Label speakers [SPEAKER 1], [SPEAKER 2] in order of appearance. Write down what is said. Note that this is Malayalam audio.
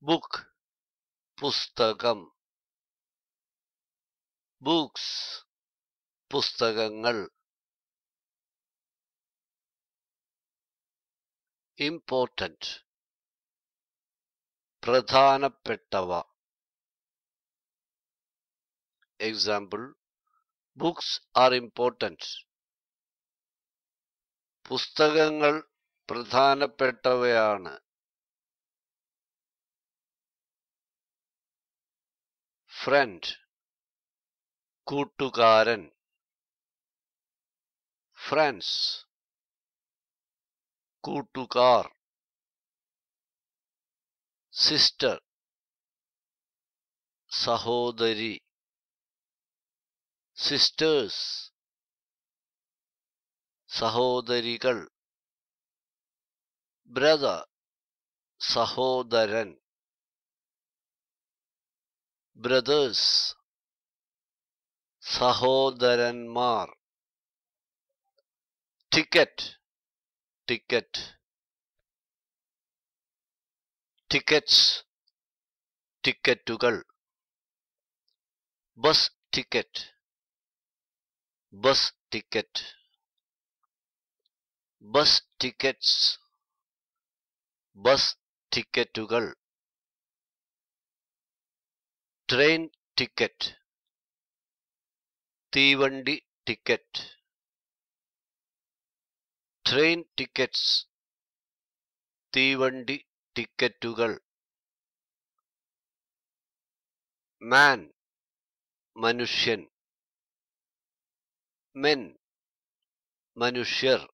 [SPEAKER 1] ബുക്ക് പുസ്തകം, ബുക്സ് പുസ്തകങ്ങൾ. ഇമ്പോർട്ടന്റ് പ്രധാനപ്പെട്ടവ. Example: books are important. പുസ്തകങ്ങൾ പ്രധാനപ്പെട്ടവയാണ്. ഫ്രണ്ട് കൂട്ടുകാരൻ. ഫ്രണ്ട്സ് കൂട്ടുകാർ. സിസ്റ്റർ സഹോദരി. സിസ്റ്റേഴ്സ് സഹോദരികൾ. ബ്രദർ സഹോദരൻ. ബ്രദേഴ്സ് സഹോദരന്മാർ. Ticket ticket. ടിക്കറ്റ്സ് ടിക്കറ്റുകൾ. Bus ticket bus ticket. Bus tickets bus ടിക്കറ്റുകൾ. ട്രെയിൻ ടിക്കറ്റ് തീവണ്ടി ടിക്കറ്റ്. ട്രെയിൻ ടിക്കറ്റ്സ് തീവണ്ടി ടിക്കറ്റുകൾ. മാൻ മനുഷ്യൻ. മെൻ മനുഷ്യർ.